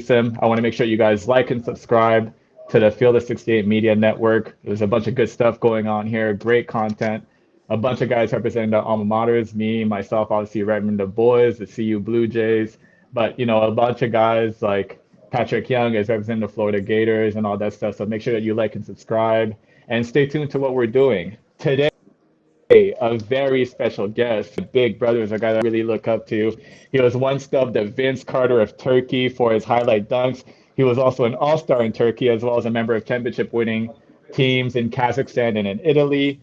him. I want to make sure you guys like and subscribe to the Field of 68 Media Network. There's a bunch of good stuff going on here, great content. A bunch of guys representing the alma maters, me, myself, obviously Redmond the Boys, the CU Blue Jays, but a bunch of guys like Patrick Young is representing the Florida Gators and all that stuff. So make sure that you like and subscribe and stay tuned to what we're doing. Today, a very special guest. Big Brother is a guy that I really look up to. He was once dubbed the Vince Carter of Turkey for his highlight dunks. He was also an all-star in Turkey, as well as a member of championship-winning teams in Kazakhstan and in Italy.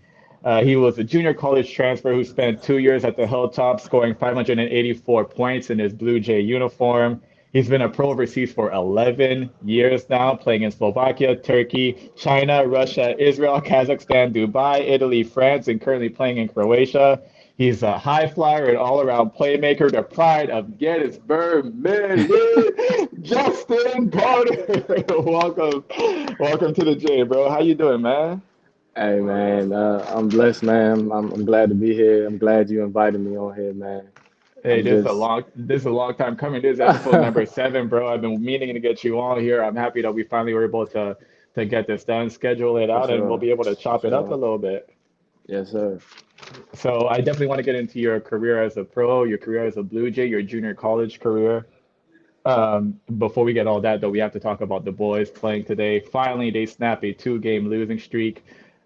He was a junior college transfer who spent 2 years at the Hilltop, scoring 584 points in his Blue Jay uniform. He's been a pro overseas for 11 years now, playing in Slovakia, Turkey, China, Russia, Israel, Kazakhstan, Dubai, Italy, France, and currently playing in Croatia. He's a high flyer and all-around playmaker, the pride of Gettysburg, Maryland, Justin Carter. welcome to the J, bro. How you doing, man? Hey man, I'm blessed, man. I'm glad to be here. I'm glad you invited me on here, man. Hey, I'm just, this is a long time coming. This is episode number 7, bro. I've been meaning to get you on here. I'm happy that we finally were able to get this done, schedule it for out, and we'll sure, be able to for chop it up a sure. little bit. Yes, sir. So I definitely want to get into your career as a pro, your career as a Blue Jay, your junior college career. Before we get all that, though, we have to talk about the boys playing today. Finally, they snapped a 2-game losing streak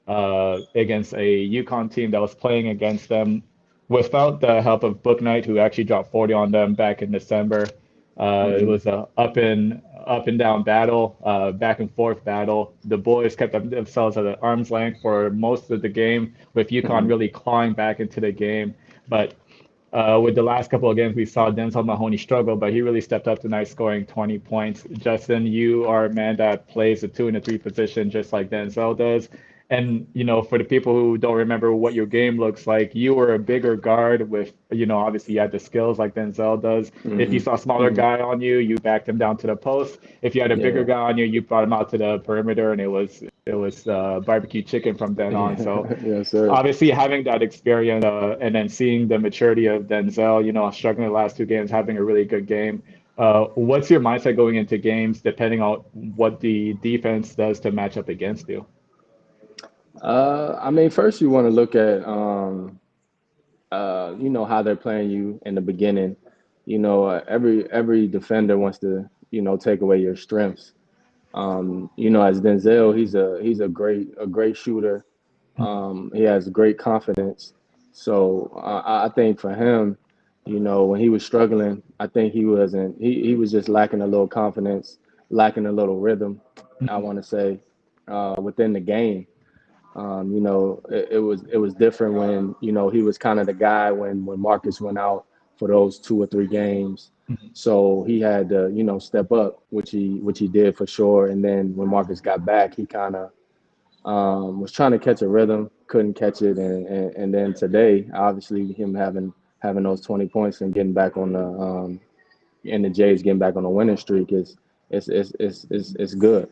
against a UConn team that was playing against them without the help of Book Knight, who actually dropped 40 on them back in December. It Hmm. was a up and down battle, back and forth battle. The boys kept themselves at an arm's length for most of the game, with UConn Hmm. really clawing back into the game. But with the last couple of games, we saw Denzel Mahoney struggle, but he really stepped up tonight, scoring 20 points. Justin, you are a man that plays the 2 and the 3 position just like Denzel does. And, for the people who don't remember what your game looks like, you were a bigger guard with, obviously you had the skills like Denzel does. If you Hmm. saw a smaller Hmm. guy on you, you backed him down to the post. If you had a bigger Yeah. guy on you, you brought him out to the perimeter, and it was barbecue chicken from then on. So Yes, sir. obviously having that experience and then seeing the maturity of Denzel, struggling the last 2 games, having a really good game. What's your mindset going into games, depending on what the defense does to match up against you? I mean, first you want to look at, how they're playing you in the beginning. Every defender wants to, take away your strengths. As Denzel, he's a great shooter. He has great confidence. So I think for him, when he was struggling, I think he was just lacking a little confidence, lacking a little rhythm, I want to say, within the game. It was different when, he was kind of the guy when Marcus went out for those 2 or 3 games. So he had to, step up, which he did for sure. And then when Marcus got back, he kind of was trying to catch a rhythm, couldn't catch it, and then today, obviously, him having those 20 points and getting back on the and the Jays getting back on the winning streak is good.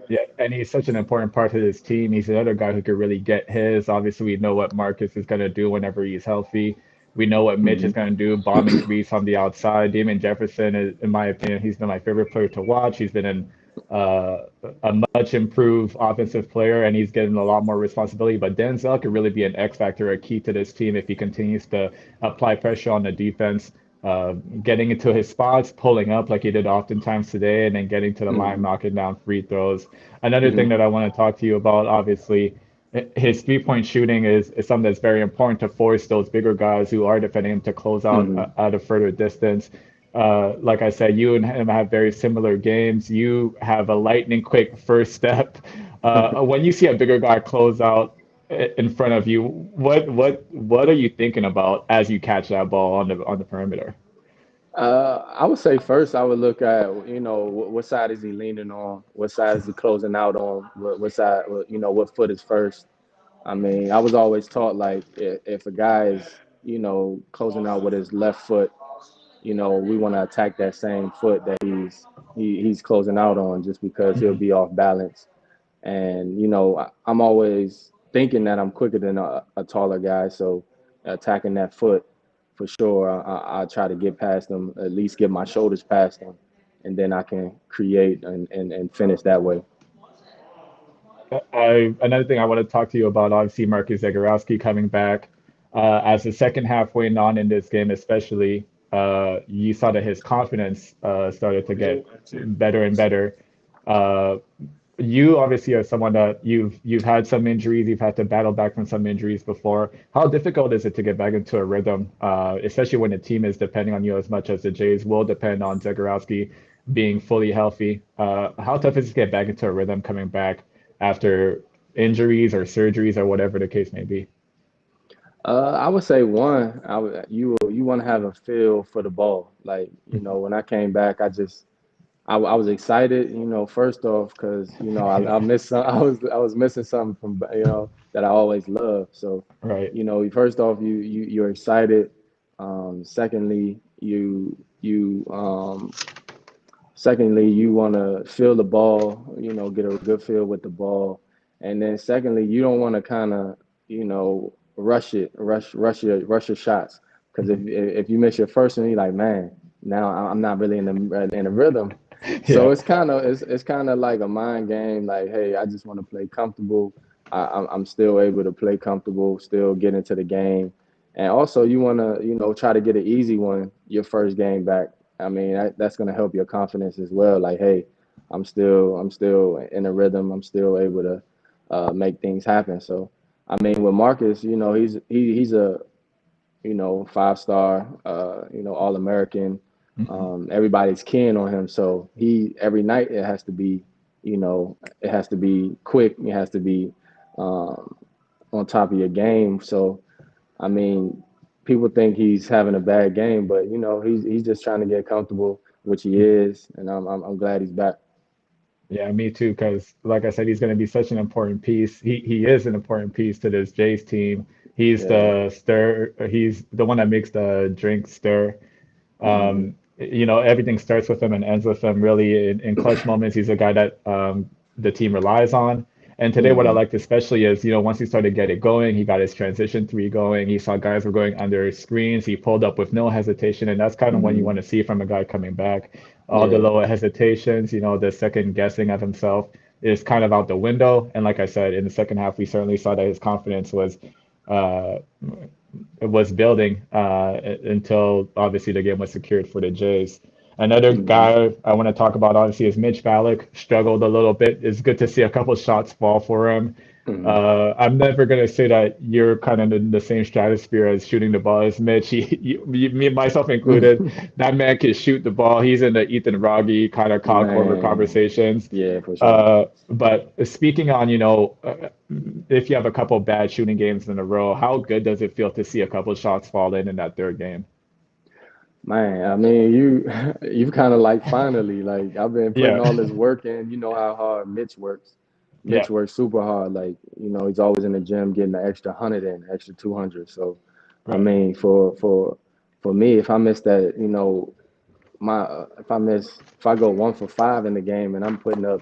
Yeah, and he's such an important part of this team. He's another guy who could really get his. Obviously, we know what Marcus is going to do whenever he's healthy. We know what Mitch is Hmm. going to do, bombing threes from the outside. Damon Jefferson is, in my opinion, he's been my favorite player to watch. He's been uh, a much improved offensive player, and he's getting a lot more responsibility. But Denzel could really be an X factor, a key to this team if he continues to apply pressure on the defense, uh, getting into his spots, pulling up like he did oftentimes today, and then getting to the line, Hmm. knocking down free throws. Another thing Hmm. that I want to talk to you about, obviously, his 3-point shooting is something that's very important to force those bigger guys who are defending him to close out Hmm. at a further distance. Like I said, you and him have very similar games. You have a lightning quick first step. When you see a bigger guy close out in front of you, what are you thinking about as you catch that ball on the perimeter? I would say first I would look at, what side is he leaning on, what side is he closing out on, what side, what foot is first. I mean, I was always taught like if a guy is, closing out with his left foot, we want to attack that same foot that he's closing out on, just because he'll Mhm. be off balance. And I'm always thinking that I'm quicker than a taller guy, so attacking that foot for sure. I try to get past him, at least get my shoulders past him. and then I can create and finish that way. Another thing I want to talk to you about, obviously, Marcus Zagorowski coming back. As the second half went on in this game, especially, you saw that his confidence started to get better and better. Uh, you obviously are someone that you've had some injuries, you've had to battle back from some injuries before. How difficult is it to get back into a rhythm, especially when the team is depending on you as much as the Jays will depend on Zagorowski being fully healthy? How tough is it to get back into a rhythm coming back after injuries or surgeries or whatever the case may be? I would say one, you want to have a feel for the ball. Like, when I came back, I was excited, first off, because I missed some, I was missing something from that I always love. So, Right. first off, you're excited. Secondly, you want to feel the ball, get a good feel with the ball, and then secondly, you don't want to kind of rush your shots, because if Mhm. if you miss your first one, you're like, man, now I'm not really in the rhythm. So Yeah. it's kind of like a mind game. Like, hey, I just want to play comfortable. I'm still able to play comfortable, still get into the game, and also you want to try to get an easy one your first game back. I mean, that's going to help your confidence as well. Like, hey, I'm still in a rhythm. I'm still able to make things happen. So, I mean, with Marcus, he's a 5-star, All American. Mhm. Everybody's keen on him, so he every night it has to be quick. It has to be um, on top of your game. So I mean, people think he's having a bad game, but he's just trying to get comfortable, which he is, and I'm glad he's back. Yeah, me too, because like I said, he's going to be such an important piece. He is an important piece to this Jays team. He's Yeah. the stir, he's the one that makes the drink stir. Hmm. Everything starts with him and ends with him. Really, in clutch moments, he's a guy that the team relies on. And today, what I Hmm. liked especially is, once he started to get it going, he got his transition three going. He saw guys were going under screens. He pulled up with no hesitation, and that's kind of what you Hmm. want to see from a guy coming back. All the Yeah. low hesitations, the second guessing of himself is kind of out the window. And like I said, in the second half, we certainly saw that his confidence uh, was building until obviously the game was secured for the Jays. Another Hmm. guy I want to talk about obviously is Mitch Ballack. Struggled a little bit. It's good to see a couple shots fall for him. Hmm. I'm never gonna say that you're kind of in the same stratosphere as shooting the ball as Mitch. Me, myself included, that man can shoot the ball. He's in the Ethan Wragge kind of cock cover Man. conversations. Yeah, for sure. But speaking on, if you have a couple bad shooting games in a row, how good does it feel to see a couple shots fall in that third game? Man, I mean, you've kind of like finally, like I've been putting Yeah, all this work in. You know how hard Mitch works. yeah, Mitch works super hard. Like, he's always in the gym getting the extra 100 in, extra 200. So, I right. mean, for me, if I miss that, if I go 1 for 5 in the game and I'm putting up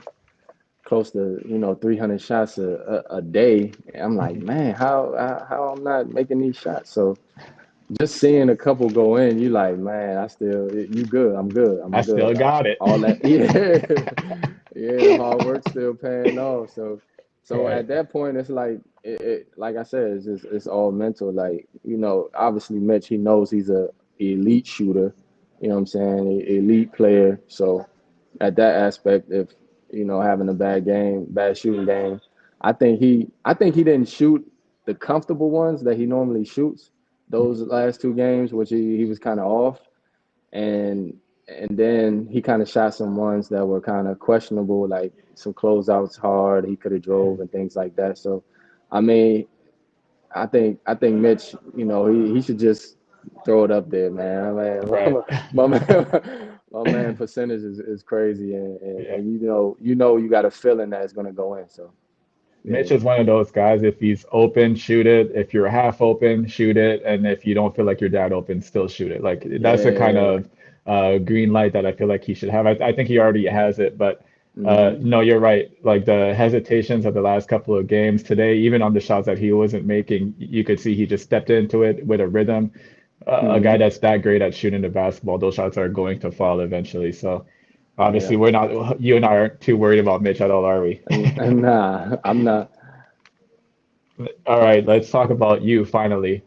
close to 300 shots a day, I'm like, Mhm. man, how I'm not making these shots? So just seeing a couple go in, you like, man, you good. I'm good. I I'm still good. got it. All that, yeah, yeah. The hard work still paying off. So Right, at that point, it's like, like I said, it's all mental. Like, obviously Mitch, he knows he's a elite shooter. You know what I'm saying? Elite player. So at that aspect, if having a bad shooting game, I think he didn't shoot the comfortable ones that he normally shoots those last two games, which he was kind of off, and and then he kind of shot some ones that were kind of questionable, like some closeouts hard. He could have drove and things like that. So, I mean, I think Mitch, he should just throw it up there, man. I right. mean, my man percentage is crazy, and, and, Yeah. and you got a feeling that it's gonna go in. So Mitch yeah. is one of those guys. If he's open, shoot it. If you're half open, shoot it. And if you don't feel like you're that open, still shoot it. Like that's the kind Yeah. of green light that I feel like he should have. I think he already has it, but Hmm. no, you're right. Like the hesitations of the last couple of games today, even on the shots that he wasn't making, you could see he just stepped into it with a rhythm. A guy Hmm. that's that great at shooting the basketball, those shots are going to fall eventually. So. Obviously, Yeah. we're not. You and I aren't too worried about Mitch at all, are we? And nah, I'm not. All right, let's talk about you finally.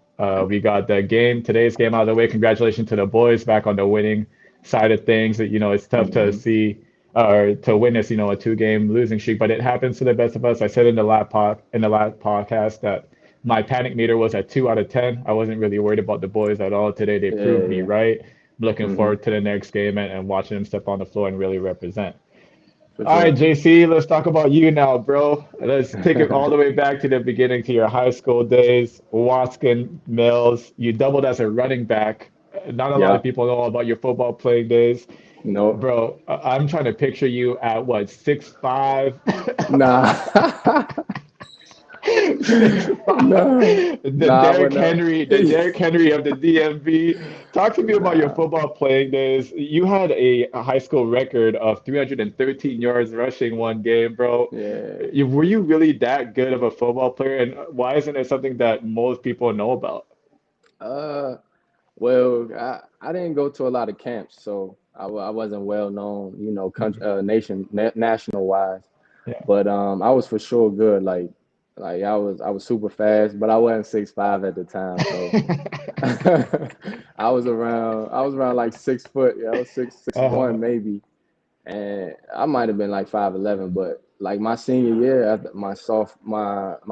We got the game, today's game out of the way. Congratulations to the boys back on the winning side of things. It's tough to Hmm. see or to witness, a two-game losing streak, but it happens to the best of us. I said in the last podcast that my panic meter was at 2 out of 10. I wasn't really worried about the boys at all. Today they Yeah, proved me yeah. right. I'm looking Hmm. forward to the next game and watching them step on the floor and really represent. For All right, sure. JC, let's talk about you now, bro. Let's take it all the way back to the beginning, to your high school days. Watson Mills, you doubled as a running back. Not a lot of Yeah. people know about your football playing days. No. Bro, I'm trying to picture you at what, 6'5"? Nah. 6'5", No. the Nah, Derrick but no. Henry, the Derrick Henry of the DMV. Talk to me about your Nah. football playing days. You had a high school record of 313 yards rushing one game, bro. Yeah. Were you really that good of a football player? And why isn't it something that most people know about? Uh, well, I didn't go to a lot of camps, so I wasn't well known, country, Mhm. national wise. Yeah. But I was for sure good. Like I was super fast, but I wasn't 6'5" at the time, so I was around like 6 foot. Yeah, I was 6'1" Uh-huh. maybe, and I might have been like 5'11", but like my senior year, after my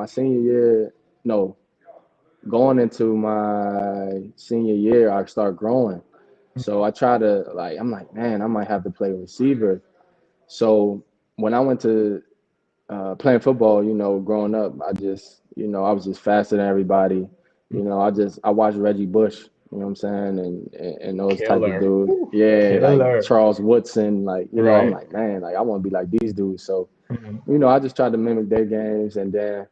senior year, no, going into my senior year, I start growing. So I try to like, I'm like, man, I might have to play receiver. So when I went to playing football, growing up, I was just faster than everybody. I watched Reggie Bush, you know what I'm saying, and those type of Killer. dudes. Woo. Yeah, like Killer. Charles Woodson, like, I'm Right. like, man, like I want to be like these dudes. So, Mhm. I just tried to mimic their games, and then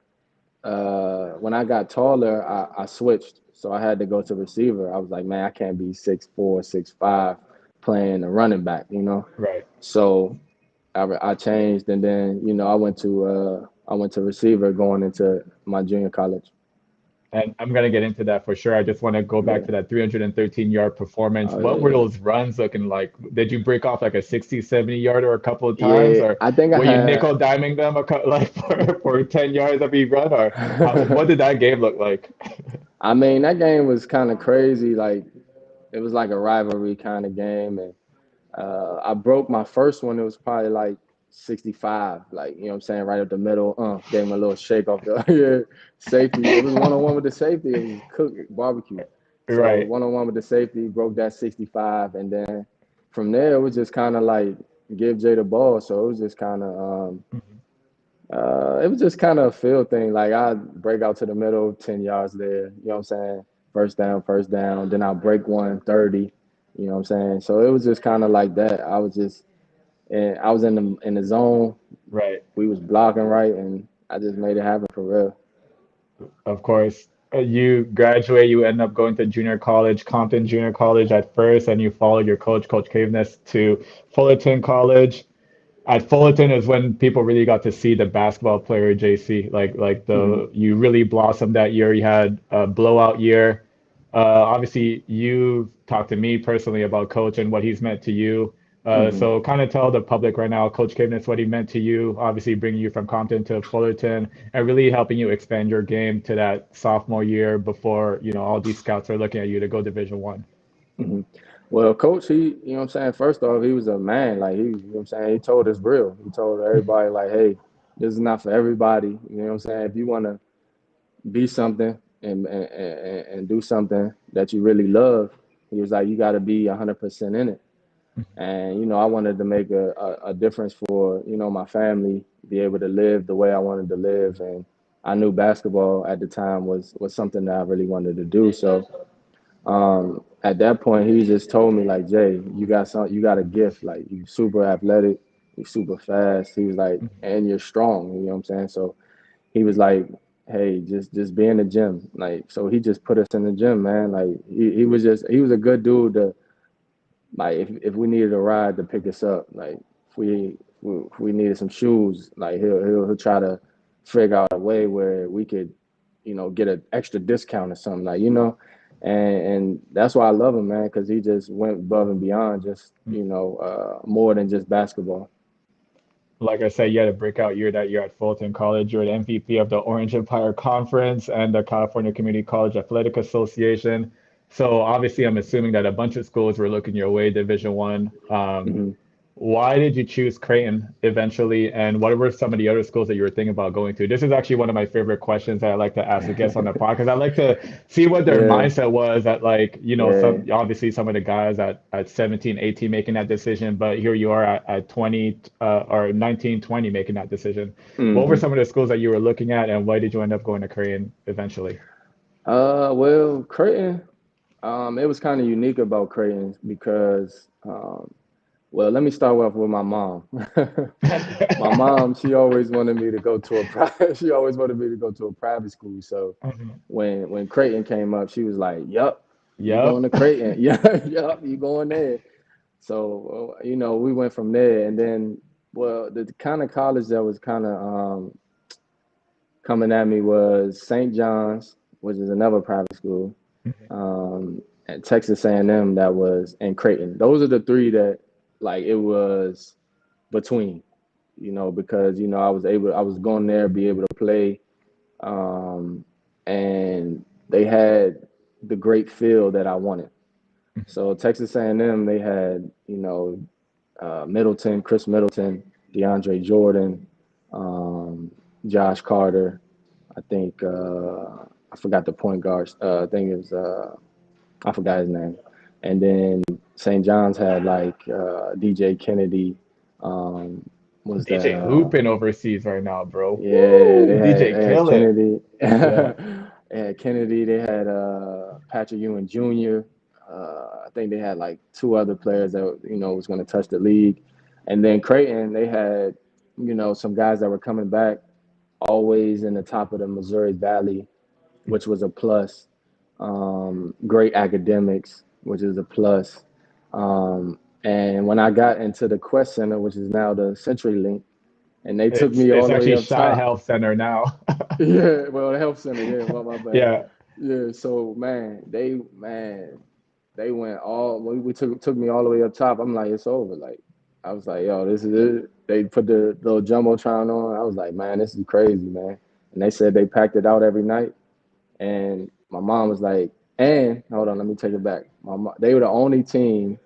when I got taller, I switched. So I had to go to receiver. I was like, man, I can't be 6'4", 6'5", playing a running back. Right. So I changed, and then I went to receiver going into my junior college. And I'm gonna get into that for sure. I just want to go back Yeah. to that 313-yard performance. Oh What were yeah. those runs looking like? Did you break off like a 60, 70 yarder a couple of times, Yeah. or I think I were you had. nickel diming them like for 10 yards every run, or what did that game look like? I mean, that game was kind of crazy. Like it was like a rivalry kind of game, and I broke my first one. It was probably like 65, like, what I'm saying, right up the middle. Gave him a little shake off the yeah, safety. It was one on one with the safety. It was cook barbecue. So Right. one on one with the safety, broke that 65, and then from there it was just kind of like give Jay the ball. So it was just kind of Mhm. it was just kind of a feel thing. Like I break out to the middle, 10 yards there. You know what I'm saying? First down, first down. Then I break one 30. You know what I'm saying? So it was just kind of like that. I was in the zone. Right. We was blocking right, and I just made it happen for real. Of course. You graduate, you end up going to junior college, Compton Junior College at first, and you followed your coach, Coach Caveness, to Fullerton College. At Fullerton is when people really got to see the basketball player JC. Like Hmm. the you really blossomed that year. You had a blowout year. Obviously, you talked to me personally about Coach and what he's meant to you. Hmm. So kind of tell the public right now, Coach Caveness, what he meant to you. Obviously, bringing you from Compton to Fullerton and really helping you expand your game to that sophomore year before all these scouts are looking at you to go Division 1. Hmm. Well, coach, you know what I'm saying? First off, he was a man. Like, you know what I'm saying? He told us real. He told everybody, like, hey, this is not for everybody. You know what I'm saying? If you want to be something and do something that you really love, he was like, you got to be 100% in it. And I wanted to make a difference for my family, be able to live the way I wanted to live, and I knew basketball at the time was something that I really wanted to do. So at that point, he just told me like, Jay, you got a gift, like you super athletic, you super fast. He was like, and you're strong. You know what I'm saying? So he was like, hey, just be in the gym. Like, so he just put us in the gym, man. Like he was a good dude to, like, if we needed a ride to pick us up, like if we needed some shoes, like he'll try to figure out a way where we could, get an extra discount or something, like. and that's why I love him, man, because he just went above and beyond, just more than just basketball. Like I said, you had a breakout year that year at Fulton College. You're the MVP of the Orange Empire Conference and the California Community College Athletic Association. So obviously, I'm assuming that a bunch of schools were looking your way, Division One. Hmm. Why did you choose Creighton eventually, and what were some of the other schools that you were thinking about going to? This is actually one of my favorite questions that I like to ask the guests on the podcast. I like to see what their Yeah, mindset was at, like, yeah. some obviously some of the guys at 17, 18 making that decision, but here you are at 20 or 19, 20 making that decision. What were Hmm. some of the schools that you were looking at, and why did you end up going to Creighton eventually? Well, Creighton, it was kind of unique about Creighton because, well, let me start off with my mom. My mom, she always wanted me to go to a private. She always wanted me to go to a private school. So Mhm. when Creighton came up, she was like, "Yup, you going Yep. to Creighton? Yeah, yup, you going there." So we went from there, and then well, the kind of college that was kind of coming at me was St. John's, which is another private school, at Texas A&M that was and Creighton. Those are the three that like it was between, because I was going there, be able to play, and they had the great feel that I wanted. So Texas A&M, they had Middleton, Chris Middleton, DeAndre Jordan, um, Josh Carter. I think I forgot the point guard. I think it was I forgot his name. And then St. John's had like DJ Kennedy. Um, was that DJ hooping overseas right now, bro. Yeah, Woo! DJ they had kill it. Kennedy. Yeah. They had Kennedy. They had Patrick Ewing Jr. I think they had like two other players that was going to touch the league, and then Creighton. They had some guys that were coming back, always in the top of the Missouri Valley, which was a plus. Great academics, which is a plus. And when I got into the Quest Center, which is now the CenturyLink, and they took me It's all the way actually up Shot top. Health Center now. Yeah, well, the health center. Yeah, my bad. Yeah. Yeah, so they went all. We took me all the way up top. I'm like, it's over. Like, I was like, yo, this is it. They put the little jumbotron on. I was like, man, this is crazy, man. And they said they packed it out every night. And my mom was like, and hold on, let me take it back. They were the only team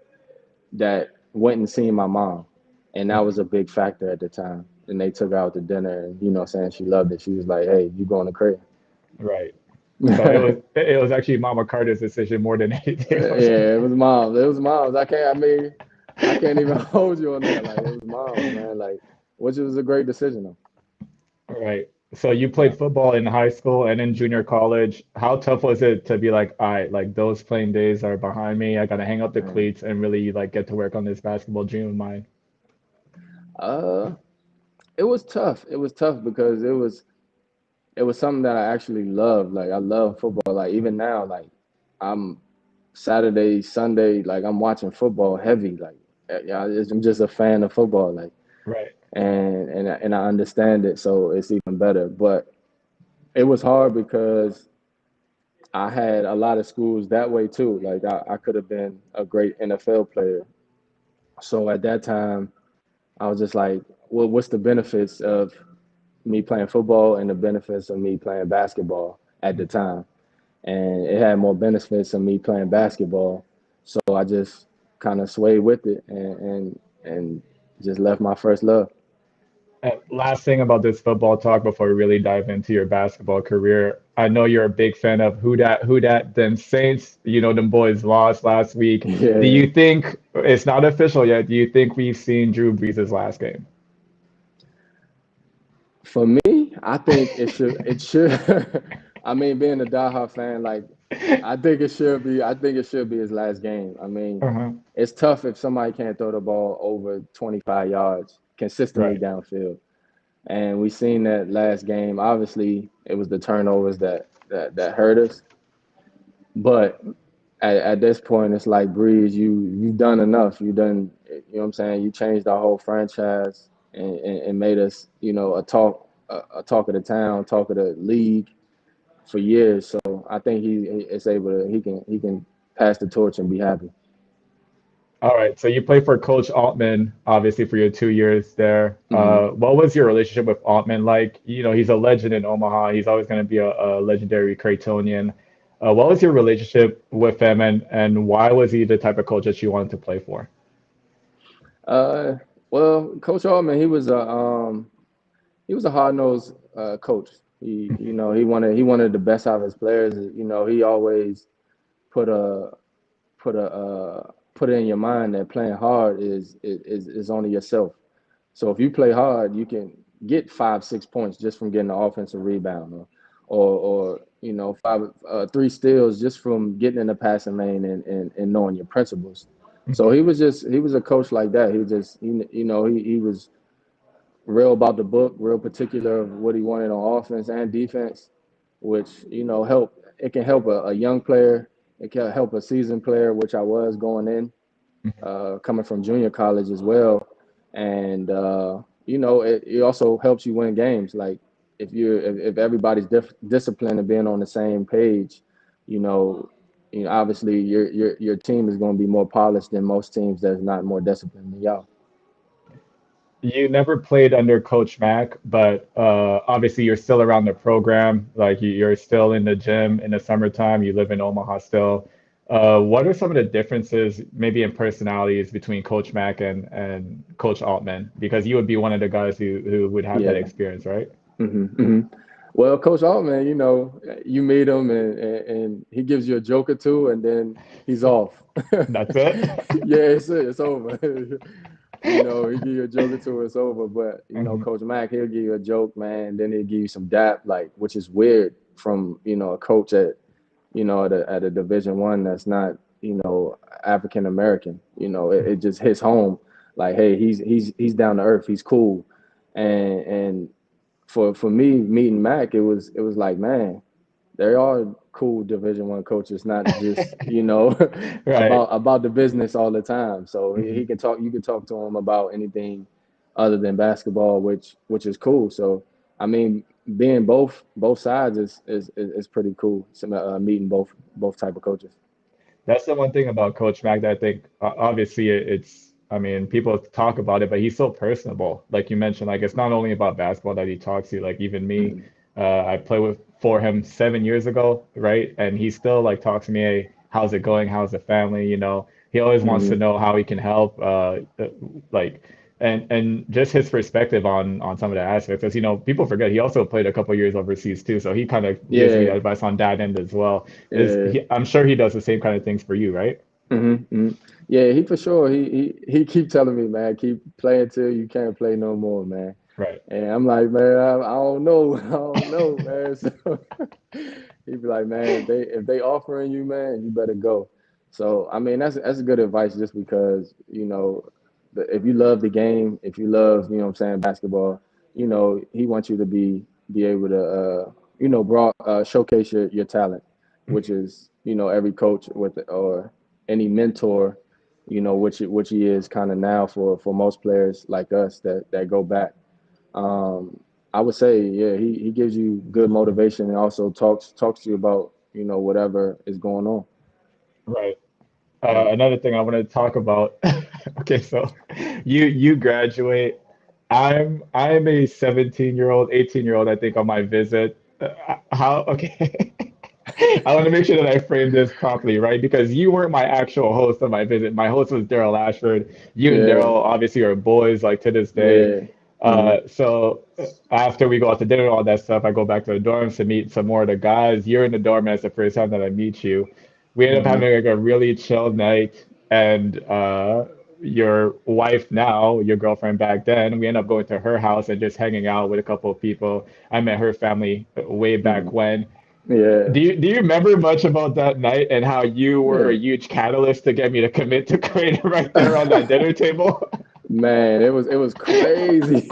that went and seen my mom, and that was a big factor at the time. And they took her out to dinner, and saying she loved it. She was like, "Hey, you going to Creighton?" Right. So it was Yeah, it was actually Mama Carter's decision more than anything. it was moms. It was moms. I can't. I mean, I can't even hold you on that. Like it was moms, man. Like, which was a great decision, though. Right. So you Yeah. played football in high school and in junior college. How tough was it to be like, all right, like those playing days are behind me. I gotta hang up the Man. cleats and really like get to work on this basketball dream of mine. Uh, it was tough. It was tough because it was something that I actually loved. Like I love football. Like even now, like I'm Saturday, Sunday, like I'm watching football heavy. Like yeah, I'm just a fan of football. Like Right. and I understand it, so it's even better. But it was hard because I had a lot of schools that way too. Like I could have been a great NFL player. So at that time, I was just like, well, what's the benefits of me playing football and the benefits of me playing basketball at the time? And it had more benefits of me playing basketball. So I just kind of swayed with it and just left my first love. Last thing about this football talk before we really dive into your basketball career. I know you're a big fan of who dat, them Saints. Them boys lost last week. Do Yeah. you think it's not official yet? Do you think we've seen Drew Brees' last game? For me, I think it should. I mean, being a diehard fan, like I think it should be. I think it should be his last game. I mean, Uh-huh. it's tough if somebody can't throw the ball over 25 yards consistently Right. downfield. And we seen that last game. Obviously, it was the turnovers that hurt us. But at this point, it's like Breeze, you've done enough. You done, what I'm saying. You changed our whole franchise and made us, a talk of the town, talk of the league. for years. So I think he is able to he can pass the torch and be happy. All right, so you played for Coach Altman, obviously for your 2 years there. Hmm. What was your relationship with Altman like? You know, he's a legend in Omaha. He's always going to be a legendary Creightonian. What was your relationship with him, and why was he the type of coach that you wanted to play for? Uh, well, Coach Altman, he was a hard nosed coach. He wanted the best out of his players. You know, he always put a put it in your mind that playing hard is only yourself. So if you play hard, you can get 5 6 points just from getting the offensive rebound, or you know, three steals just from getting in the passing lane and knowing your principles. So he was a coach like that. He was real about the book, real particular of what he wanted on offense and defense, which it can help a young player, it can help a seasoned player, which I was going in, coming from junior college as well. And it also helps you win games. Like if everybody's disciplined and being on the same page, you know, obviously your team is going to be more polished than most teams that's not more disciplined than y'all. You never played under Coach Mack, but obviously you're still around the program. Like you're still in the gym in the summertime. You live in Omaha still. What are some of the differences, maybe in personalities, between Coach Mack and Coach Altman? Because you would be one of the guys who would have that Yeah. experience, right? Hmm. Hmm. Well, Coach Altman, you meet him and he gives you a joke or two, and then he's off. That's it. Yeah, it's over. He give you a joke or two, it's over. But Mhm. Coach Mack, he'll give you a joke, man, and then he'll give you some dap, like, which is weird from a coach at a Division 1 that's not African American. It just hits home. Like, hey, he's down to earth. He's cool, and for me meeting Mac, it was like, man, they are cool Division 1 coaches, not just Right. about the business all the time. So he Mhm. can talk. You can talk to him about anything other than basketball, which is cool. So I mean, being both sides is pretty cool. Meeting both type of coaches. That's the one thing about Coach Mack that I think, obviously, I mean, people talk about it, but he's so personable. Like you mentioned, like it's not only about basketball that he talks to. Like even me, Mhm. I played for him 7 years ago, right? And he still like talks to me, hey, how's it going? How's the family? You know, he always wants to Mhm. know how he can help. Like, and just his perspective on some of the aspects, because people forget he also played a couple years overseas too, so he kind of gives me Yeah. advice on that end as well. Yeah. I'm sure he does the same kind of things for you, right? Hmm. Hmm. Yeah, he for sure. He keep telling me, man, keep playing till you can't play no more, man. Right. And I'm like, man, I don't know, I don't know, man. So he'd be like, man, if they offering you, man, you better go. So I mean, that's good advice, just because if you love the game, if you love, what I'm saying, basketball, he wants you to be able to showcase your talent, which is every coach with or any mentor, which he is kind of now for most players like us that go back. um, I would say, yeah, he gives you good motivation and also talks to you about whatever is going on. Right. Yeah. Another thing I want to talk about. Okay, so you graduate. I'm a 17-year-old, 18-year-old, I think, on my visit. How? Okay. I want to make sure that I frame this properly, right? Because you weren't my actual host on my visit. My host was Daryl Ashford. You and Yeah. Daryl obviously are boys, like to this day. Yeah. Hmm. So after we go out to dinner and all that stuff, I go back to the dorms to meet some more of the guys. You're in the dorm, and it's the first time that I meet you. We end up Hmm. having like a really chill night, and your wife now, your girlfriend back then, we end up going to her house and just hanging out with a couple of people. I met her family way Hmm. back when. Yeah. Do you remember much about that night and how you were a Yeah. huge catalyst to get me to commit to Creighton right there on that dinner table? Man, it was crazy.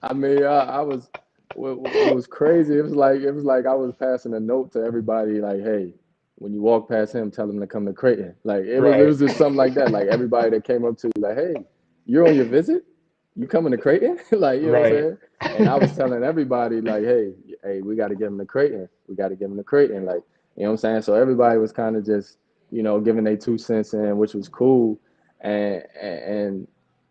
I mean, I was it was crazy. It was like I was passing a note to everybody, like, hey, when you walk past him, tell him to come to Creighton. Like, it Right, was just something like that. Like, everybody that came up to you, like, hey, you're on your visit? You coming to Creighton? Like, you know what I'm right. saying? And I was telling everybody, like, hey, hey, we got to get him to Creighton. We got to get him to Creighton. Like, you know what I'm saying? So everybody was kind of just, giving their 2 cents in, which was cool. And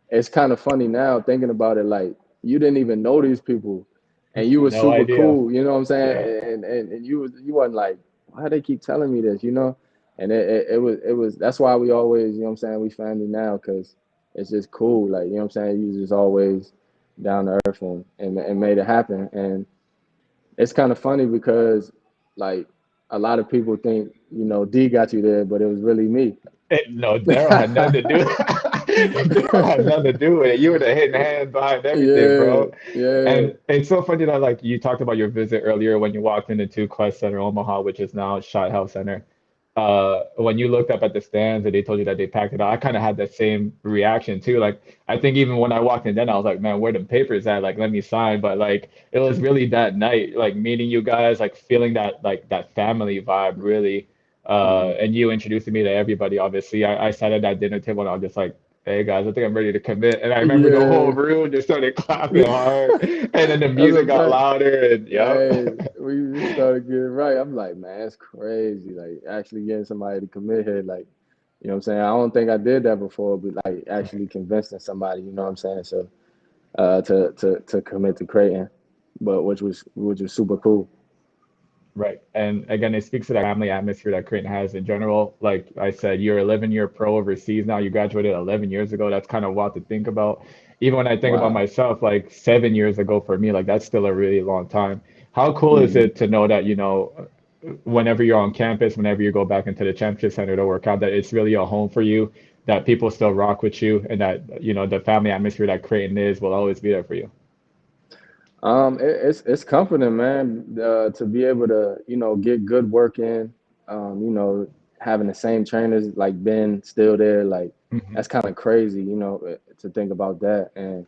it's kind of funny now thinking about it. Like, you didn't even know these people, and you were No super idea. cool. You know what I'm Yeah. saying? And you wasn't like, why they keep telling me this? And it was that's why we always, you know what I'm saying, we family now, because it's just cool. Like, you know what I'm saying? You just always down to earth and made it happen. And it's kind of funny because, like, a lot of people think, D got you there, but it was really me. No, Daryl had nothing to do. Daryl had nothing to do with it. You were the hidden hand behind everything, Yeah, bro. yeah. And it's so funny that like you talked about your visit earlier when you walked into Quest Center Omaha, which is now Shot House Center. When you looked up at the stands and they told you that they packed it out, I kind of had that same reaction too. Like I think even when I walked in then I was like, man, where the papers at? Like let me sign. But like it was really that night, like meeting you guys, like feeling that like that family vibe really. Hmm. And you introducing me to everybody, obviously. I sat at that dinner table and I was just like, hey guys, I think I'm ready to commit. And I remember the whole Yeah. room just started clapping hard. And then the That's a music got fact. louder and yep. Hey, we started getting right. I'm like, man, that's crazy. Like, actually getting somebody to commit here. Like, you know what I'm saying? I don't think I did that before, but like actually convincing somebody, you know what I'm saying? So, to commit to Creighton, but which was super cool. Right. And again, it speaks to that family atmosphere that Creighton has in general. Like I said, you're 11-year pro overseas now. You graduated 11 years ago. That's kind of wild to think about. Even when I think about Wow. myself, like 7 years ago for me, like that's still a really long time. How cool is Hmm. it to know that, whenever you're on campus, whenever you go back into the championship center to work out, that it's really a home for you, that people still rock with you, and that, the family atmosphere that Creighton is will always be there for you. It's comforting, man, to be able to, get good work in. Having the same trainers like Ben still there, like Hmm. that's kind of crazy, to think about that. And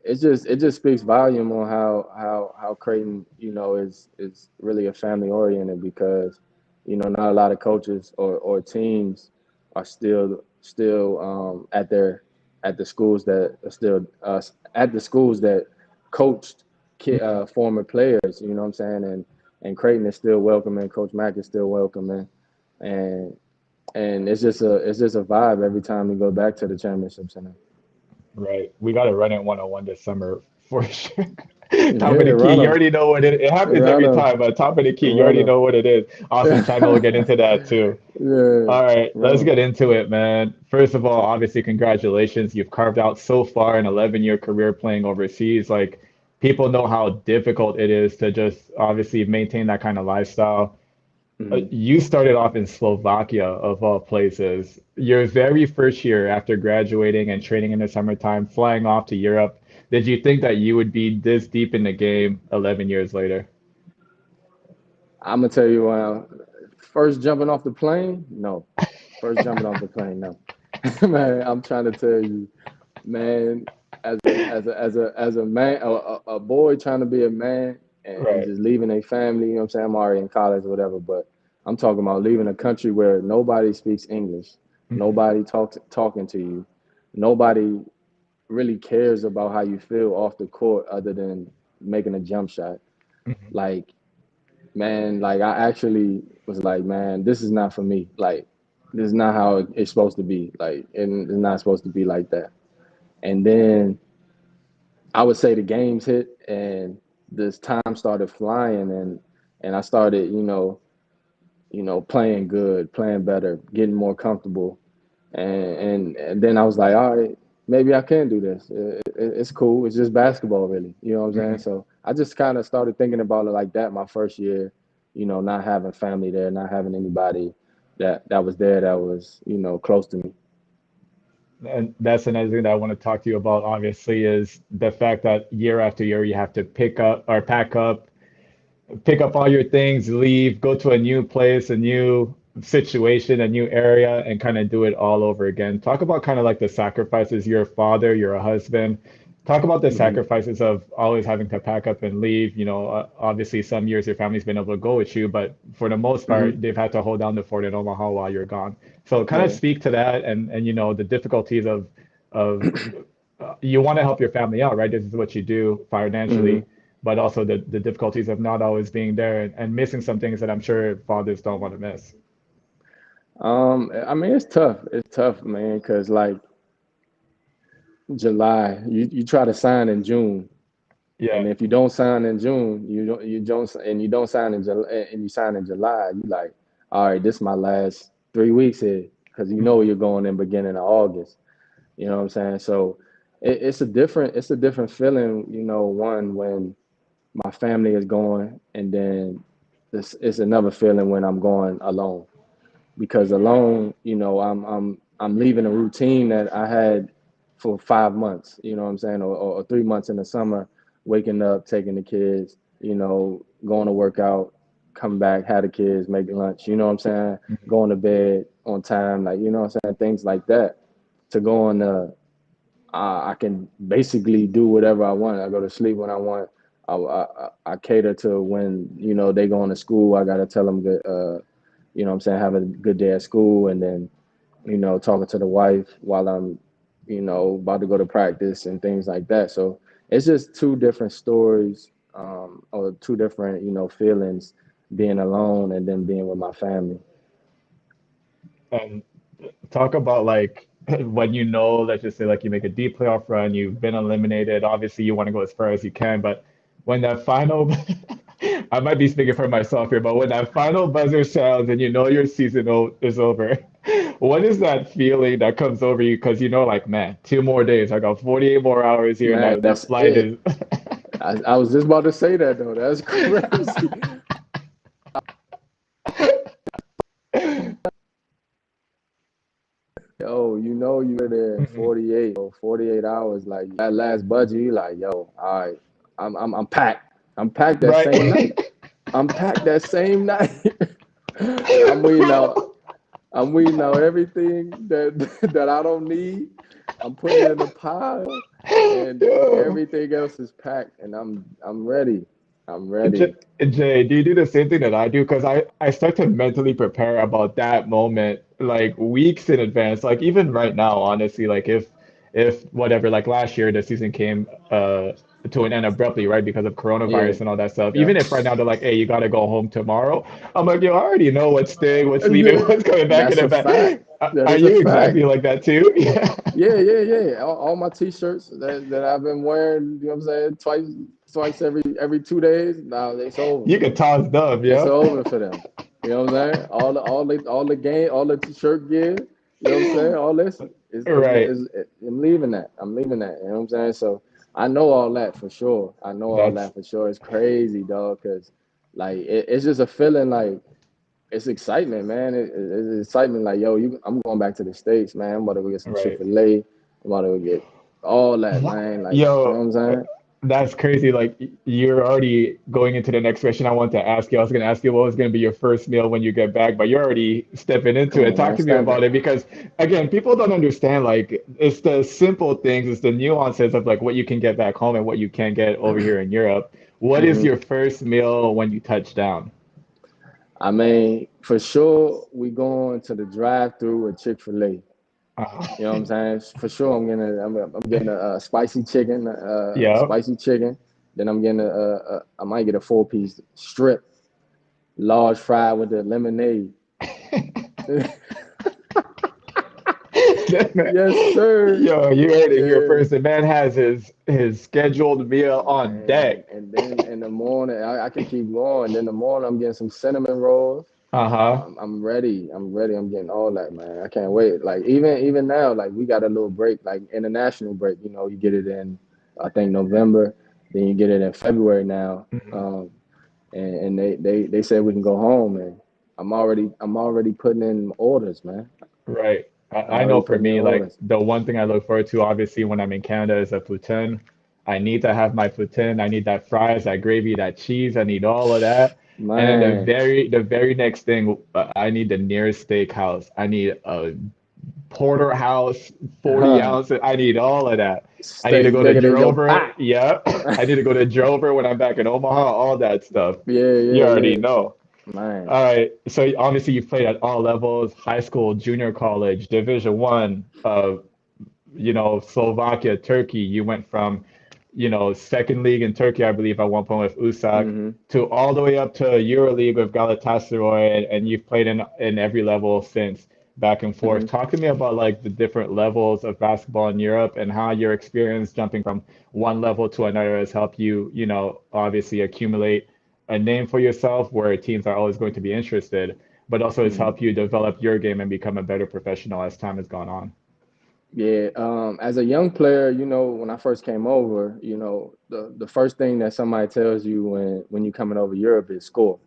it just speaks volume on how Creighton, is really a family oriented, because, not a lot of coaches or teams are still at the schools that are still at the schools that coached former players. You know what I'm saying? And Creighton is still welcoming. Coach Mack is still welcoming, and and it's just a vibe every time we go back to the championship center. Right. We got to run it 101 this summer for sure. Top of Yeah, the key, run you them, already know what it happens run every them, time, but top of the key, you run already them. know what it is. Awesome. China will get into that too. Yeah, All right, run let's them. get into it, man. First of all, obviously, congratulations. You've carved out so far an 11-year career playing overseas. Like, people know how difficult it is to just obviously maintain that kind of lifestyle. Hmm. You started off in Slovakia, of all places. Your very first year after graduating and training in the summertime, flying off to Europe. Did you think that you would be this deep in the game 11 years later? I'm gonna tell you, first jumping off the plane, no. First jumping off the plane, no. Man, I'm trying to tell you, man, as a man, a boy trying to be a man, and Right. just leaving a family. You know what I'm saying? I'm already in college or whatever, but I'm talking about leaving a country where nobody speaks English, Mhm. nobody talking to you, nobody really cares about how you feel off the court other than making a jump shot. Mhm. Like, man, like I actually was like, man, this is not for me. Like, this is not how it's supposed to be. Like, and it's not supposed to be like that. And then I would say the games hit, and this time started flying, and I started, playing good, playing better, getting more comfortable, and then I was like, all right, maybe I can do this. It's cool. It's just basketball, really. You know what I'm saying? Mhm. So I just kind of started thinking about it like that my first year. Not having family there, not having anybody that was there that was close to me. And that's another thing that I want to talk to you about, obviously, is the fact that year after year you have to pick up all your things, leave, go to a new place, a new situation, a new area, and kind of do it all over again. Talk about kind of like the sacrifices. You're a father, you're a husband. Talk about the Hmm. sacrifices of always having to pack up and leave. Obviously, some years your family's been able to go with you, but for the most Hmm. part, they've had to hold down the fort in Omaha while you're gone. So, kind of Yeah. speak to that and the difficulties of you want to help your family out, right? This is what you do Hmm. financially, but also the difficulties of not always being there and missing some things that I'm sure fathers don't want to miss. I mean, it's tough. It's tough, man, because like July, you try to sign in June, Yeah. and if you don't sign in June, and you don't sign in July, and you sign in July, you like, all right, this is my last 3 weeks here, because you know Mhm. you're going in beginning of August. You know what I'm saying? So it's a different feeling, one when my family is going, and then this it's another feeling when I'm going alone. Because alone, I'm leaving a routine that I had for 5 months, you know what I'm saying, or 3 months in the summer, waking up, taking the kids, going to work out, come back, have the kids, make lunch, you know what I'm saying, Mhm. going to bed on time, like, you know what I'm saying, things like that. To go on I can basically do whatever I want. I go to sleep when I want. I cater to when they going to school. I gotta tell them good, what I'm saying, have a good day at school, and then talking to the wife while I'm about to go to practice and things like that. So it's just two different stories, or two different feelings, being alone and then being with my family. And talk about like when let's just say like you make a deep playoff run, you've been eliminated. Obviously, you want to go as far as you can, but when that final, I might be speaking for myself here, but when that final buzzer sounds and you know your season is over, what is that feeling that comes over you? Because like, man, 2 more days. I got 48 more hours here, and Man, that that's flight it. is. I was just about to say that though. That's crazy. Yo, you were there in Mhm. 48 hours. Like that last budget, you like, yo, all right, I'm packed. I'm packed that Right. same night. I'm packed that same night. I'm weeding out. I'm weeding out everything that that I don't need. I'm putting it in a pile, and Yo. everything else is packed. And I'm ready. I'm J- ready. Jay, do you do the same thing that I do? Because I start to mentally prepare about that moment like weeks in advance. Like even right now, honestly, like if whatever, like last year the season came to an end abruptly, right? Because of Yeah, coronavirus and all that stuff. yeah. Even if right now they're like, hey, you gotta go home tomorrow. I'm like, yo, I already know what's staying, what's leaving, what's coming back in That's the a fact. back. That Are is a you fact. exactly like that too? Yeah. Yeah, yeah, yeah. All my t-shirts that I've been wearing, you know what I'm saying, twice every 2 days. Now it's over. You could toss them, It's yeah. over for them. You know what I'm saying? All the game, all the shirt gear. You know what I'm saying? All this Right. I'm leaving that. I'm leaving that. You know what I'm saying? So I know all that for sure. I know all That's that for sure. It's crazy, dog, because like it's just a feeling like it's excitement, man. It's excitement. Like, yo, I'm going back to the States, man. I'm about to go get some right. Chick-fil-A. I'm about to go get all that, What? man. Like, you know Yo, what I'm saying? that's crazy. Like you're already going into the next question I want to ask you. I was going to ask you what was going to be your first meal when you get back, but you're already stepping into Come it. on, Talk man. to me about it because again, people don't understand like it's the simple things, it's the nuances of like what you can get back home and what you can get over here in Europe. What is hmm your first meal when you touch down? I mean, for sure, we going to the drive-through with Chick-fil-A. Uh, You know what I'm saying? For sure, I'm getting a spicy chicken, yeah. spicy chicken. Then I'm getting I might get a four-piece strip, large fry with the lemonade. Yes, sir. Yo, you heard it here And first. The man has his scheduled meal on man, deck. and then in the morning, I can keep going. Then in the morning, I'm getting some cinnamon rolls. Uh-huh. I'm ready. I'm ready. I'm getting all that, man. I can't wait. Like even now, like we got a little break, like international break. You get it in, I think November. Then you get it in February now. Mhm. And they said we can go home, and I'm already putting in orders, man. Right. I'm I know already for putting in me, like orders, the one thing I look forward to, obviously, when I'm in Canada is a poutine. I need to have my poutine. I need that fries, that gravy, that cheese. I need all of that. And then the man. very next thing, I need the nearest steakhouse. I need a porterhouse, 40 Huh? ounces. I need all of that. I need to Stay go to bigger than your Drover. pot. Yep. I need to go to Drover when I'm back in Omaha, all that stuff. Yeah, You yeah, already yeah. know. Man. All right. So obviously you've played at all levels, high school, junior college, Division One, Slovakia, Turkey. You went from second league in Turkey, I believe, at one point with USAK, Mm-hmm. to all the way up to EuroLeague with Galatasaray, and you've played in every level since, back and forth. Mm-hmm. Talk to me about like the different levels of basketball in Europe and how your experience jumping from one level to another has helped you, obviously accumulate a name for yourself where teams are always going to be interested, but also has Mm-hmm. helped you develop your game and become a better professional as time has gone on. Yeah, as a young player, when I first came over, the first thing that somebody tells you when you coming over Europe is score.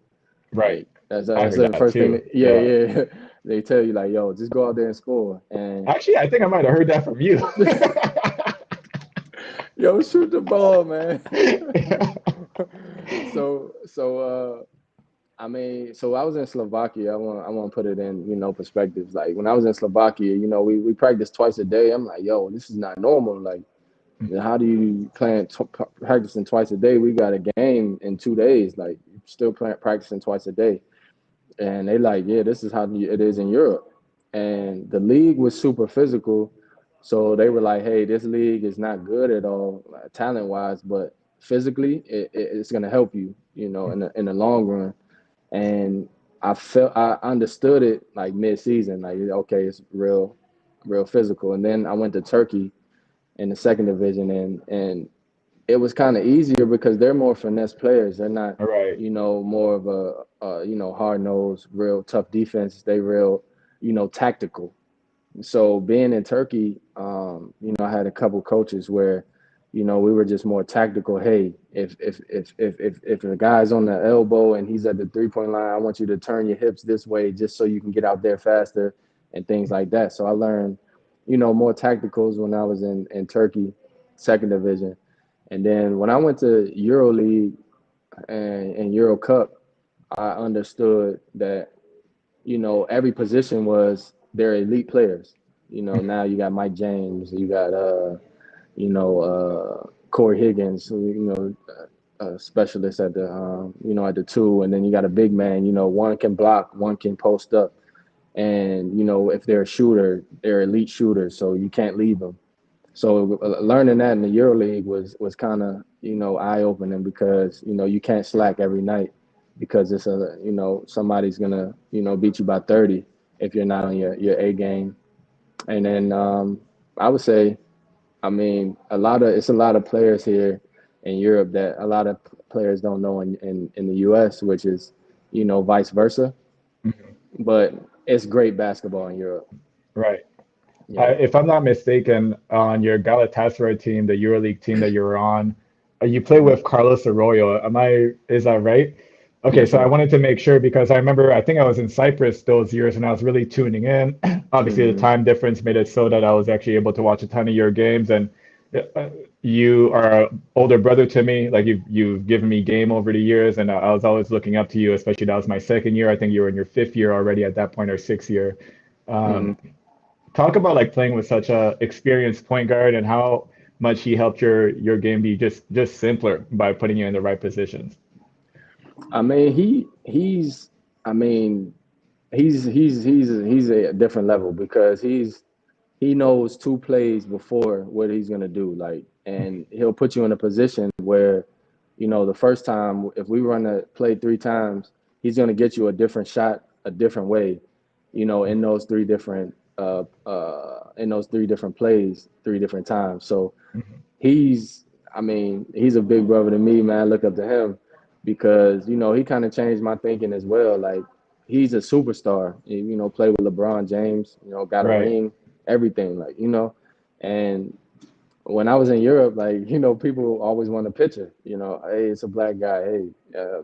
Right. Like that's I that's heard the that first thing. too. Yeah, Yeah. yeah. They tell you like, yo, just go out there and score. And Actually, I think I might have heard that from you. yo, shoot the ball, man. Yeah. So I mean, so I was in Slovakia. I want to put it in, perspectives. Like when I was in Slovakia, we practiced twice a day. I'm like, yo, this is not normal. Like, how do you practicing twice a day? We got a game in 2 days. Like, still practicing twice a day. And they like, yeah, this is how it is in Europe. And the league was super physical, so they were like, hey, this league is not good at all, talent wise, but physically, it's gonna help you, in the long run. And I understood it like mid season, like okay, it's real physical. And then I went to Turkey in the second division, and it was kind of easier because they're more finesse players. They're not, All right. more of hard nosed, real tough defense. They real, tactical. So being in Turkey, I had a couple coaches where, we were just more tactical. Hey, if the guy's on the elbow and he's at the 3 point line, I want you to turn your hips this way just so you can get out there faster and things like that. So I learned, more tacticals when I was in Turkey, second division. And then when I went to EuroLeague and Euro Cup, I understood that, every position was their elite players. Now you got Mike James, you got Corey Higgins, who, a specialist at the at the two, and then you got a big man. One can block, one can post up, and if they're a shooter, they're elite shooters, so you can't leave them. So learning that in the EuroLeague was kind of eye opening because you can't slack every night because it's somebody's gonna beat you by 30 if you're not on your A game. And then I would say, I mean, it's a lot of players here in Europe that a lot of players don't know in the US, which is vice versa. Mhm. But it's great basketball in Europe. Right. Yeah. If I'm not mistaken, on your Galatasaray team, the EuroLeague team that you were on, you play Hmm. with Carlos Arroyo. Is that right? Okay, Yes, so I sir. wanted to make sure because I remember I think I was in Cyprus those years and I was really tuning in. Obviously, the Hmm. time difference made it so that I was actually able to watch a ton of your games. And you are an older brother to me. Like you've given me game over the years, and I was always looking up to you. Especially that was my second year. I think you were in your fifth year already at that point, or sixth year. Hmm. Um, Talk about like playing with such a experienced point guard and how much he helped your game be just simpler by putting you in the right positions. I mean, he's I mean, he's a different level because he knows two plays before what he's gonna do. Like, and he'll put you in a position where, the first time if we run a play 3 times, he's gonna get you a different shot, a different way, in those 3 different plays, 3 different times. So Mhm. he's he's a big brother to me, man. I look up to him because he kind of changed my thinking as well. Like he's a superstar. Played with LeBron James. Got a Right. ring, everything. Like and when I was in Europe, like people always want a picture. Hey, it's a black guy. Hey,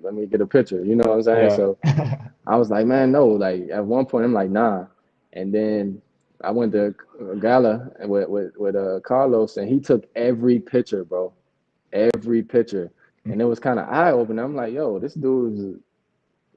let me get a picture. You know what I'm saying? Yeah. So I was like, man, no. Like at one point, I'm like, nah. And then I went to Gala with Carlos, and he took every picture, bro, every picture, and it was kind of eye opening. I'm like, yo, this dude's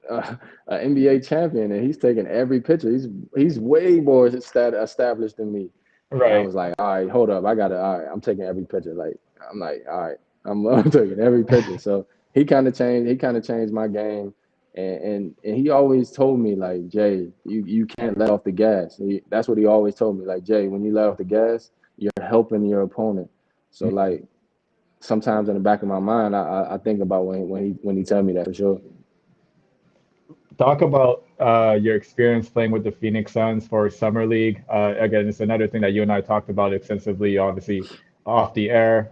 an NBA champion, and he's taking every picture. He's way more established than me. And I Right. was like, all right, hold up, all right, I'm taking every picture. Like I'm like, all right, I'm taking every picture. So he kind of changed my game. And he always told me like, Jay, you can't let off the gas. That's what he always told me. Like, Jay, when you let off the gas, you're helping your opponent. So like sometimes in the back of my mind, I think about when he tell me that for sure. Talk about your experience playing with the Phoenix Suns for Summer League. Again, it's another thing that you and I talked about extensively, obviously off the air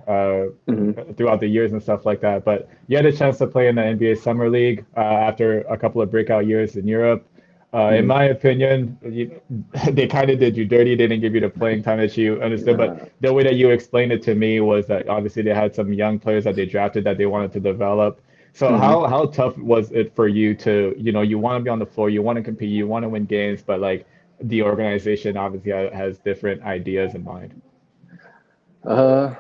Hmm. throughout the years and stuff like that. But you had a chance to play in the NBA Summer League after a couple of breakout years in Europe. In Hmm. my opinion, they kind of did you dirty. They didn't give you the playing time that you understood. But Nah. the way that you explained it to me was that obviously they had some young players that they drafted that they wanted to develop. So Hmm. how tough was it for you to, you want to be on the floor, you want to compete, you want to win games, but like the organization obviously has different ideas in mind. Uh,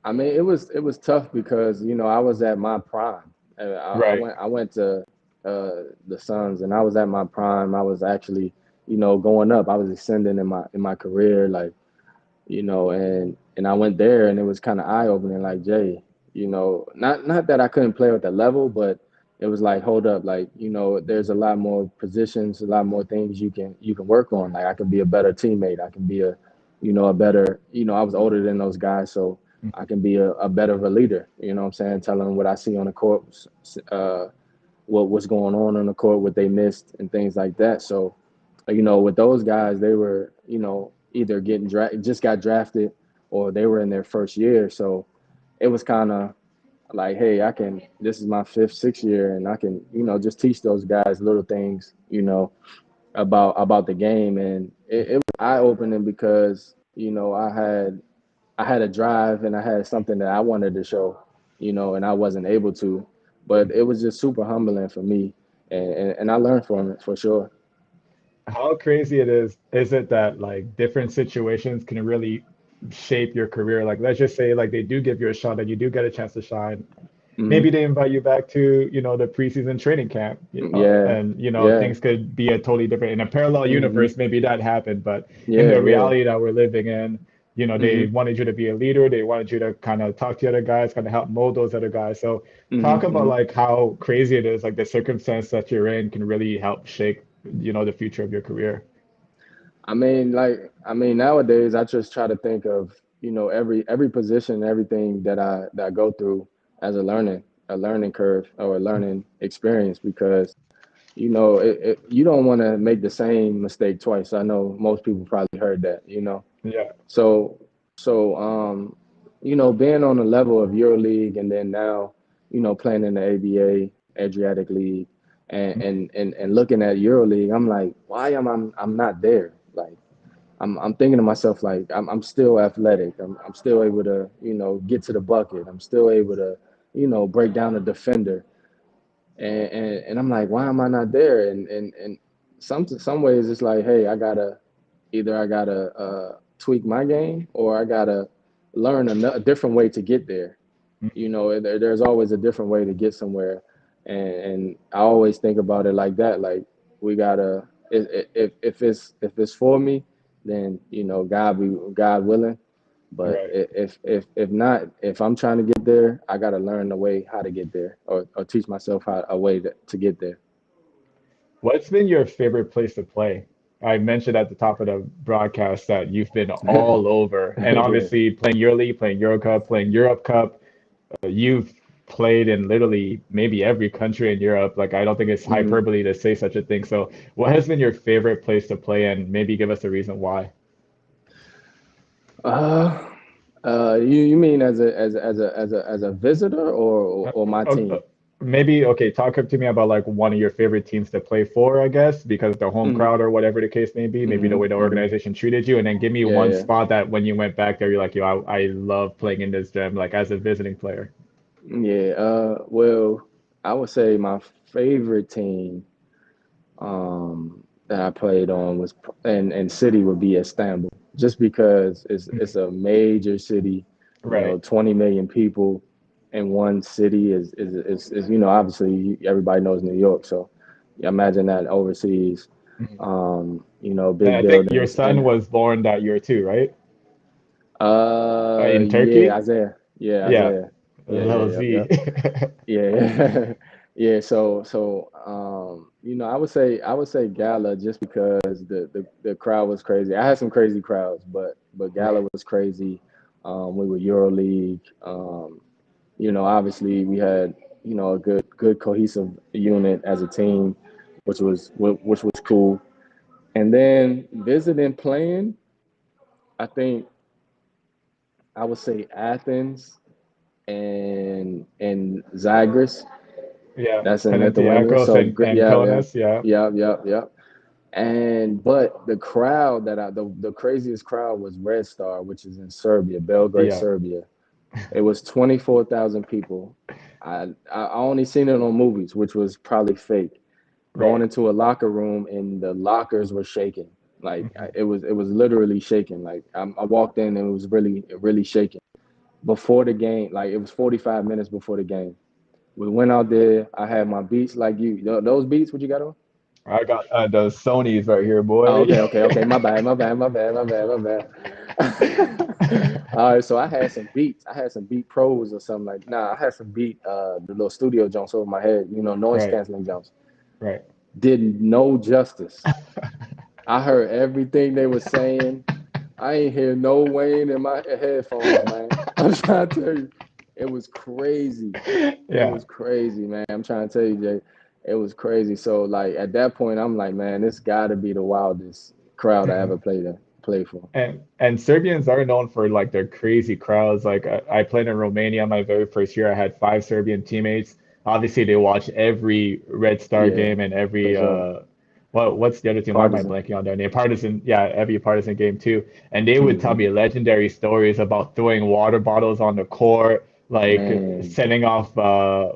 I mean, it was tough because I was at my prime. Right. I went to the Suns, and I was at my prime. I was actually going up. I was ascending in my career, like and I went there, and it was kind of eye opening. Like, Jay, not that I couldn't play at the level, but it was like, hold up, like there's a lot more positions, a lot more things you can work on. Like, I can be a better teammate. I can be a better. I was older than those guys, so I can be a better of a leader. You know what I'm saying? Telling them what I see on the court, uh, what's going on the court, what they missed, and things like that. So with those guys, they were, either just got drafted, or they were in their first year. So it was kind of like, hey, this is my fifth, sixth year, and I can, just teach those guys little things, about the game. And it was eye opening because, I had a drive, and I had something that I wanted to show, and I wasn't able to. But it was just super humbling for me. And I learned from it for sure. How crazy is it that like different situations can really shape your career? Like let's just say like they do give you a shot and you do get a chance to shine. Hmm. Maybe they invite you back to, the preseason training camp, Yeah. and Yeah. things could be a totally different in a parallel Hmm. universe, maybe that happened, but in Yeah. the Yeah. reality that we're living in, they Hmm. wanted you to be a leader, they wanted you to kind of talk to the other guys, kind of help mold those other guys. So Hmm. talk about Hmm. like how crazy it is, like the circumstance that you're in can really help shape, the future of your career. Nowadays I just try to think of every position, everything that I go through as a learning curve or a learning experience, because you don't want to make the same mistake twice. I know most people probably heard that. Yeah. So being on the level of EuroLeague, and then now, playing in the ABA, Adriatic League, and looking at EuroLeague, I'm like, why am I'm not there? Like, I'm thinking to myself, like, I'm still athletic. I'm still able to, get to the bucket. I'm still able to, break down a defender. And I'm like, why am I not there? And some ways it's like, hey, I gotta tweak my game, or I gotta learn a different way to get there. There's always a different way to get somewhere, and I always think about it like that. Like, we gotta, if it's for me, then God willing. But Right. if not, if I'm trying to get there, I gotta learn the way how to get there, or teach myself a way to get there. What's been your favorite place to play? I mentioned at the top of the broadcast that you've been all over, and Yeah. obviously playing EuroLeague, playing Euro Cup, playing Europe Cup. You've played in literally maybe every country in Europe. Like I don't think it's Hmm. hyperbole to say such a thing. So, what has been your favorite place to play, and maybe give us a reason why? Uh, you mean as a visitor, or my Uh, uh, team? Maybe okay. Talk to me about like one of your favorite teams to play for, I guess, because the home Hmm. crowd or whatever the case may be. Maybe the Hmm. way the Hmm. organization treated you, and then give me Yeah, one yeah, spot that when you went back there, you're like, yo, I love playing in this gym, like as a visiting player. yeah. Well, I would say my favorite team that I played on was, and city would be Istanbul, just because it's Mhm. a major city. Right. 20 million people in one city is obviously everybody knows New York, so imagine that overseas. Mhm. And Big I think your buildings. son And was born that year too, right? In yeah, Turkey? Isaiah. Yeah, Yeah, Isaiah. Yeah, yeah, little yep, Z. yep. Yeah. Yeah. So I would say Gala, just because the crowd was crazy. I had some crazy crowds, but Gala Right. was crazy. We were EuroLeague. obviously we had, a good cohesive unit as a team, which was cool. And then visiting playing, I think I would say Athens and Zagros. Yeah, That's in Lithuania. Panathinaikos So and yeah, yeah, Kaunas, yeah, yeah, yeah, yeah. And but the crowd the craziest crowd was Red Star, which is in Serbia, Belgrade, yeah, Serbia. It was 24,000 people. I only seen it on movies, which was probably fake. Going right. into a locker room and the lockers were shaking. Like Mhm. it was literally shaking. Like I walked in and it was really shaking. Before the game, like it was 45 minutes before the game. We went out there. I had my beats like you. Those beats, what you got on? I got those Sonys right here, Oh, boy. okay, okay, okay. My bad, my bad, my bad, my bad, my bad. All right, so I had some beats. I had some beat pros or something like. Nah, I had some beat the little studio jumps over my head. Noise Right, canceling jumps. right. Did no justice. I heard everything they were saying. I ain't hear no Wayne in my headphones, man. I'm trying to tell you, it was crazy. It Yeah. was crazy, man. I'm trying to tell you, Jay, it was crazy. So like at that point, I'm like, man, this got to be the wildest crowd I ever Mhm. played for. And Serbians are known for like their crazy crowds. Like I played in Romania my very first year. I had five Serbian teammates. Obviously, they watch every Red Star Yeah, game and for every sure. what's the other team? Why am I Partisan, blanking on their name? Partizan, yeah, every Partizan game too. And they would tell hmm me legendary stories about throwing water bottles on the court, like man. setting off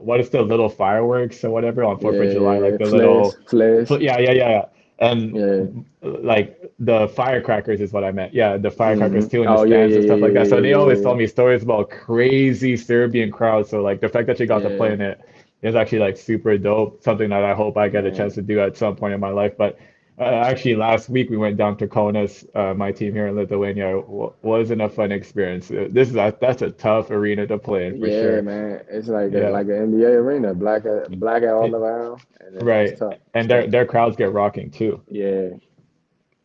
what is the little fireworks or whatever on Yeah, Fourth of July, yeah, like yeah. the Flares, little flares. yeah, yeah, yeah. And Yeah. like the firecrackers is what I meant. Yeah, the firecrackers too in the Oh yeah, stands yeah, and yeah, stuff like yeah, that. So yeah, they yeah, always yeah, tell yeah. me stories about crazy Serbian crowds. So like the fact that you got to play Yeah, in it is actually like super dope. Something that I hope I get a chance man. to do at some point in my life. But actually, last week we went down to Kaunas. My team here in Lithuania wasn't a fun experience. That's a tough arena to play in for Yeah, sure. man. It's like Yeah, like an NBA arena, black out all It- around, and it's right. tough. It's And tough. their crowds get rocking too. Yeah.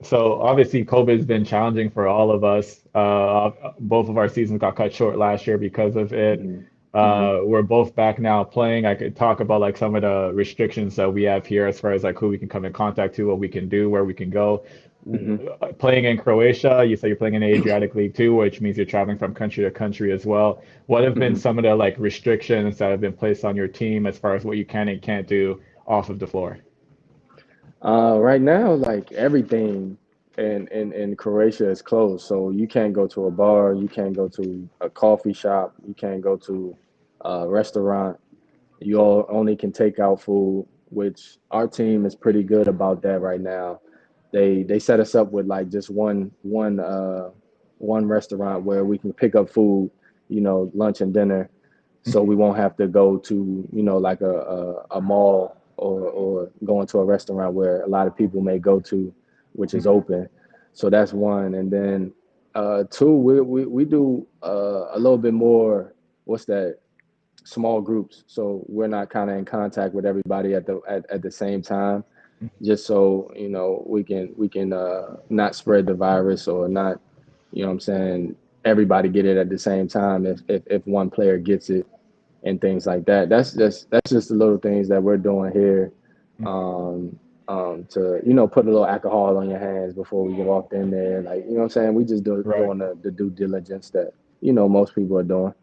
So obviously, COVID has been challenging for all of us. Both of our seasons got cut short last year because of it. hmm hmm We're both back now playing. I could talk about like some of the restrictions that we have here as far as like who we can come in contact to, what we can do, where we can go. hmm Playing in Croatia, you said you're playing in the Adriatic League too, which means you're traveling from country to country as well. What have been hmm some of the like restrictions that have been placed on your team as far as what you can and can't do off of the floor? Right now, like everything in Croatia is closed, so you can't go to a bar, you can't go to a coffee shop, you can't go to a restaurant. You all only can take out food, which our team is pretty good about that right now. They set us up with like just one restaurant where we can pick up food, lunch and dinner, so we won't have to go to like a mall or go into a restaurant where a lot of people may go to, which is open. So that's one, and then two, we do a little bit more. What's that? Small groups, so we're not kind of in contact with everybody at the same time, just so we can not spread the virus or not, what I'm saying, everybody get it at the same time if one player gets it and things like that. That's just the little things that we're doing here, um to put a little alcohol on your hands before we get walked in there, like, what I'm saying, we just Right. doing the due diligence that most people are doing.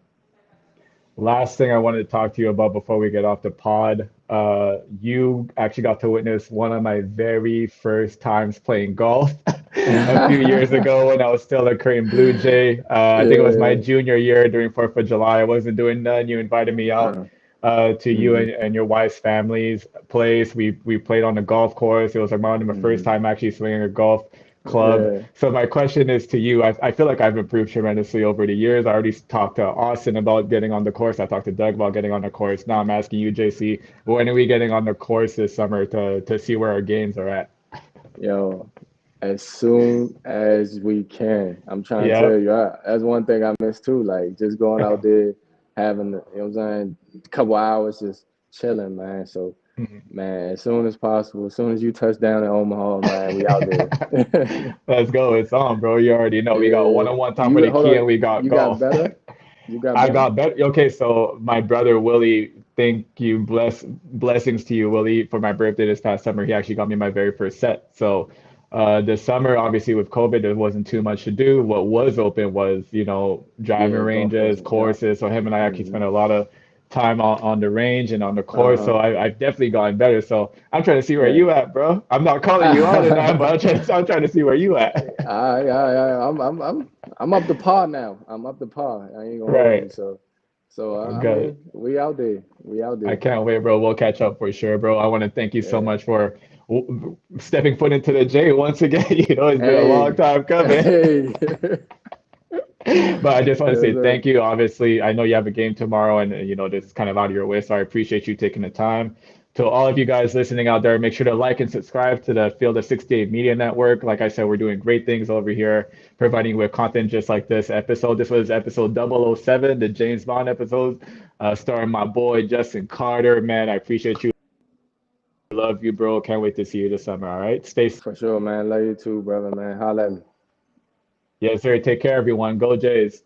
Last thing I wanted to talk to you about before we get off the pod, you actually got to witness one of my very first times playing golf a few years ago when I was still a Creighton Bluejay. I think it was my Yeah. junior year during 4th of July. I wasn't doing none. You invited me out Uh, to you hmm and your wife's family's place. We played on the golf course. It was like my first hmm time actually swinging a golf club. Yeah. So my question is to you. I feel like I've improved tremendously over the years. I already talked to Austin about getting on the course. I talked to Doug about getting on the course. Now I'm asking you, JC, when are we getting on the course this summer to see where our games are at? Yo, as soon as we can. I'm trying to tell Yep. you, that's one thing I miss too. Like just going out there, having, what I'm saying, a couple hours just chilling, man. So, man, as soon as possible, as soon as you touch down in Omaha, man, we out there. Let's go. It's on, bro. You already know. We got Yeah. one-on-one time for You the hold key and on. we got You got golf. better? You got I better? got better. Okay, so my brother Willie, thank you, blessings to you, Willie, for my birthday this past summer. He actually got me my very first set. So, this summer, obviously with COVID, there wasn't too much to do. What was open was, driving Yeah, golf ranges, courses. Yeah. courses. So him and I actually Hmm. spent a lot of time on the range and on the course. Uh-huh. So I've definitely gotten better. So I'm trying to see where Yeah. you at, bro. I'm not calling you out or nothing, but I'm trying to see where you at. I'm up to par now. I'm up to par. I ain't gonna hold you. Right. So I Good. mean, we out there. We out I there. can't wait, bro. We'll catch up for sure, bro. I want to thank you so Yeah. much for stepping foot into the J once again. It's been a long Hey, time coming. hey. But I just want to Yes, say sir. thank you. Obviously, I know you have a game tomorrow, and this is kind of out of your way, so I appreciate you taking the time. To all of you guys listening out there, make sure to like and subscribe to the Field of 68 Media Network. Like I said, we're doing great things over here, providing you with content just like this episode. This was episode 007, the James Bond episode, starring my boy Justin Carter. Man, I appreciate you. Love you, bro. Can't wait to see you this summer. All right. Stay. For sure, man. Love you too, brother, man. Holla at me. Yes, sir. Take care, everyone. Go Jays.